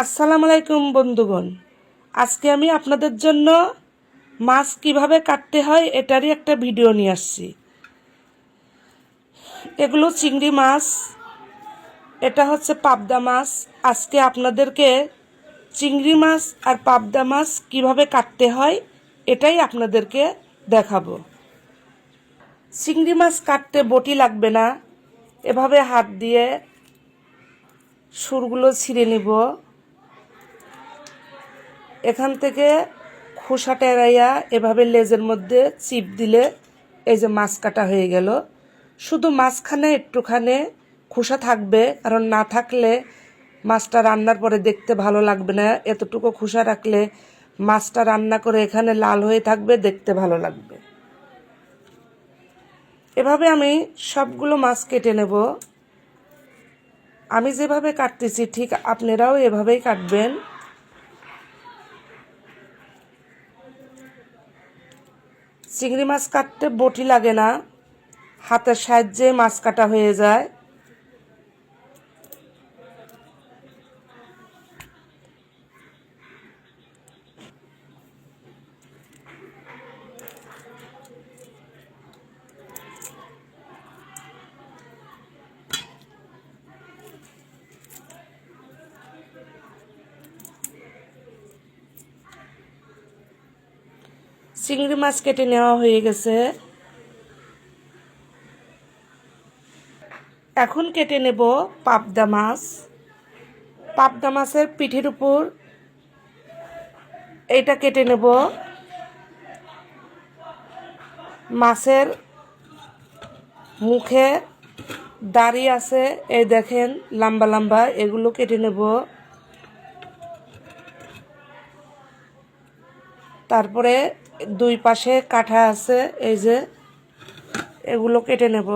আসসালামু আলাইকুম বন্ধুগণ। আজকে আমি আপনাদের জন্য মাছ কিভাবে কাটতে হয় এটারই একটা ভিডিও নিয়ে আসছি। এগুলো চিংড়ি মাছ, এটা হচ্ছে পাবদা মাছ। আজকে আপনাদেরকে চিংড়ি মাছ আর পাবদা মাছ কিভাবে কাটতে হয় এটাই আপনাদেরকে দেখাবো। চিংড়ি মাছ কাটতে বটি লাগবে না, এভাবে হাত দিয়ে সুরগুলো ছিঁড়ে নিব। এখান থেকে খোসাটা এড়াইয়া এভাবে লেজের মধ্যে চিপ দিলে এই যে মাছ কাটা হয়ে গেল। শুধু মাঝখানে একটুখানি খোসা থাকবে, কারণ না থাকলে মাছটা রান্নার পরে দেখতে ভালো লাগবে না। এতটুকু খোসা রাখলে মাছটা রান্না করে এখানে লাল হয়ে থাকবে, দেখতে ভালো লাগবে। এভাবে আমি সবগুলো মাছ কেটে নেব। আমি যেভাবে কাটতেছি ঠিক আপনারাও এভাবেই কাটবেন। চিংড়ি মাছ কাটতে বটি লাগে না, হাতের সাহায্যে মাছ কাটা হয়ে যায়। চিংড়ি মাছ কেটে নেওয়া হয়ে গেছে। এখন কেটে নেব পাবদা মাছ। পাবদা মাছের পিঠের উপর এইটা কেটে নেব। মাছের মুখে দাড়ি আছে, এই দেখেন লম্বা লম্বা, এগুলো কেটে নেব। তারপরে দুই পাশে কাঁটা আছে, এই যে এগুলো কেটে নেব।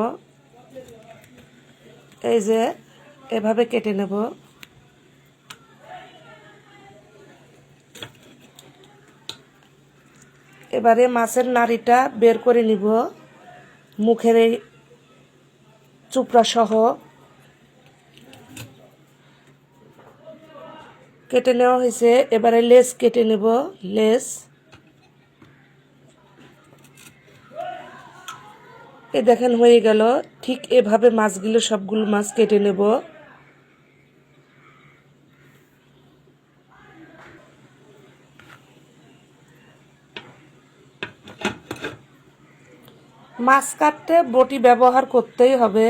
এই যে এভাবে কেটে নেব। এবারে মাছের নাড়িটা বের করে নিব, মুখের এই চুপড়া সহ কেটে নেওয়া হয়েছে। এবারে লেজ কেটে নেব। লেজ এই দেখেন হয়ে গেল। ঠিক এভাবে মাছগুলো সবগুলো মাছ কেটে নেব। মাছ কাটতে বটি ব্যবহার করতেই হবে,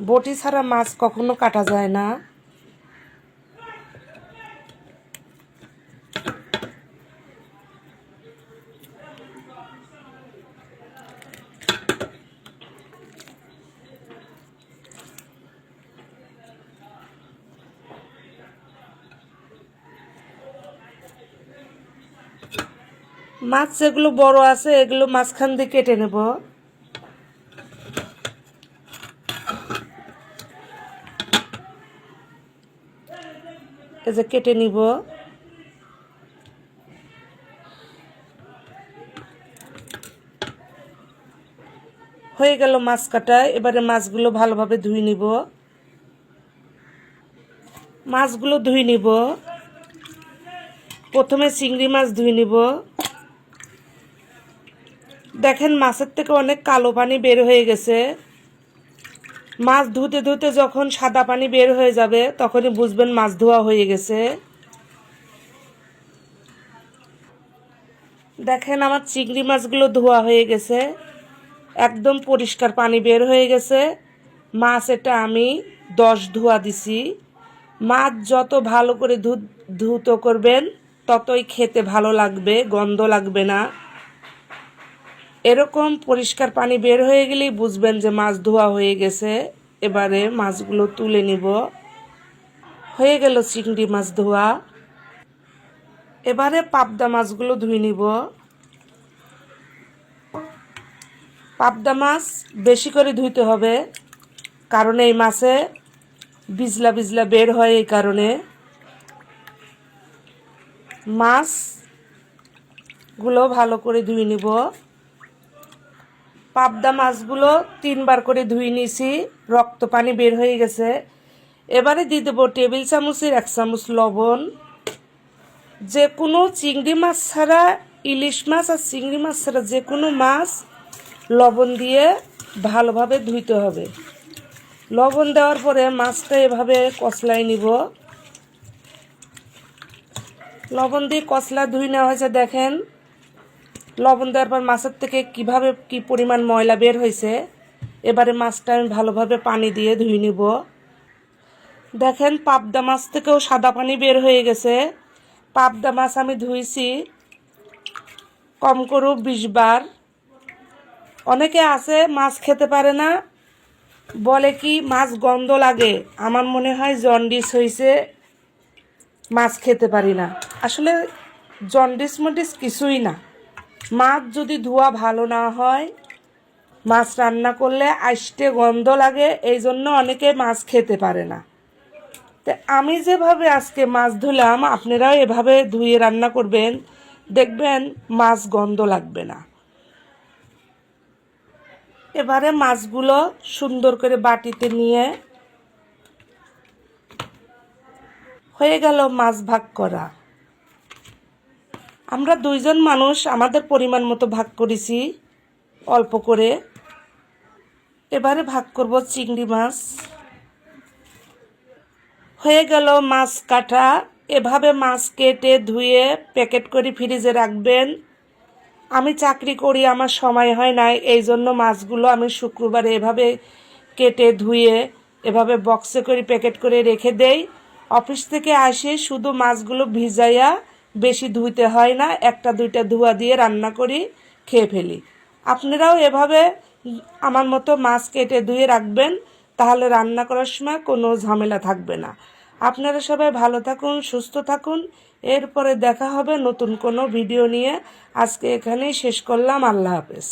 বটি ছাড়া মাছ কখনো কাটা যায় না। মাছ যেগুলো বড় আছে এগুলো মাঝখান দিয়ে কেটে নেব। এই যে কেটে নিব। হয়ে গেল মাছ কাটা। এবারে মাছগুলো ভালোভাবে ধুয়ে নিব। মাছগুলো ধুয়ে নিব। প্রথমে চিংড়ি মাছ ধুয়ে নিব। দেখেন মাছের থেকে অনেক কালো পানি বের হয়ে গেছে। মাছ ধুতে ধুতে যখন সাদা পানি বের হয়ে যাবে তখনই বুঝবেন মাছ ধোয়া হয়ে গেছে। দেখেন আমার চিংড়ি মাছগুলো ধোয়া হয়ে গেছে, একদম পরিষ্কার পানি বের হয়ে গেছে। মাছ এটা আমি 10 ধোয়া দিছি। মাছ যত ভালো করে ধুতো করবেন ততই খেতে ভালো লাগবে, গন্ধ লাগবে না। এরকম পরিষ্কার পানি বের হয়ে গেলেই বুঝবেন যে মাছ ধোয়া হয়ে গেছে। এবারে মাছগুলো তুলে নিব। হয়ে গেল চিংড়ি মাছ ধোয়া। এবারে পাবদা মাছগুলো ধুয়ে নিব। পাবদা মাছ বেশি করে ধুইতে হবে, কারণ এই মাছে বিজলা বিজলা বের হয়। এই কারণে মাছগুলো ভালো করে ধুয়ে নিব। পাবদা মাছগুলো 3 বার করে ধুয়ে নিয়েছি, রক্ত পানি বের হয়ে গেছে। এবারে দিয়ে দেবো টেবিল চামচের 1 চামচ লবণ। যে কোনো চিংড়ি মাছ ছাড়া, ইলিশ মাছ আর চিংড়ি মাছ ছাড়া যে কোনো মাছ লবণ দিয়ে ভালোভাবে ধুইতে হবে। লবণ দেওয়ার পরে মাছটা এভাবে কচলায় নিব। লবণ দিয়ে কচলা ধুই নেওয়া হয়েছে, দেখেন লবণ দেওয়ার পর মাছের থেকে কিভাবে কি পরিমাণ ময়লা বের হয়েছে। এবারে মাছটা আমি ভালোভাবে পানি দিয়ে ধুই নিব। দেখেন পাবদা মাছ থেকেও সাদা পানি বের হয়ে গেছে। পাবদা মাছ আমি ধুইছি কম করে 20 বার। অনেকে আছে মাছ খেতে পারে না, বলে কি মাছ গন্ধ লাগে। আমার মনে হয় জন্ডিস হয়েছে, মাছ খেতে পারি না। আসলে জন্ডিস মন্ডিস কিছুই না। মাছ যদি ধোয়া ভালো না হয়, মাছ রান্না করলে আষ্টে গন্ধ লাগে, এই জন্য অনেকে মাছ খেতে পারে না। তো আমি যেভাবে আজকে মাছ ধুলাম, আপনারাও এভাবে ধুয়ে রান্না করবেন, দেখবেন মাছ গন্ধ লাগবে না। এবারে মাছগুলো সুন্দর করে বাটিতে নিয়ে হয়ে গেল মাছ ভাগ করা। আমরা 2 জন মানুষ, আমাদের পরিমাণ মতো ভাগ করেছি অল্প করে। এবারে ভাগ করব চিংড়ি মাছ। হয়ে গেল মাছ কাটা। এভাবে মাছ কেটে ধুয়ে প্যাকেট করে ফ্রিজে রাখবেন। আমি চাকরি করি, আমার সময় হয় না, এই জন্য মাছগুলো আমি শুক্রবারে এভাবে কেটে ধুয়ে এভাবে বক্সে করে প্যাকেট করে রেখে দেই। অফিস থেকে আসে শুধু মাছগুলো ভিজাইয়া, বেশি ধুইতে হয় না, 1-2টা ধোয়া দিয়ে রান্না করি, খেয়ে ফেলি। আপনারাও এভাবে আমার মতো মাছ কেটে ধুয়ে রাখবেন, তাহলে রান্না করার সময় কোনো ঝামেলা থাকবে না। আপনারা সবাই ভালো থাকুন, সুস্থ থাকুন। এরপরে দেখা হবে নতুন কোনো ভিডিও নিয়ে। আজকে এখানেই শেষ করলাম। আল্লাহ হাফেজ।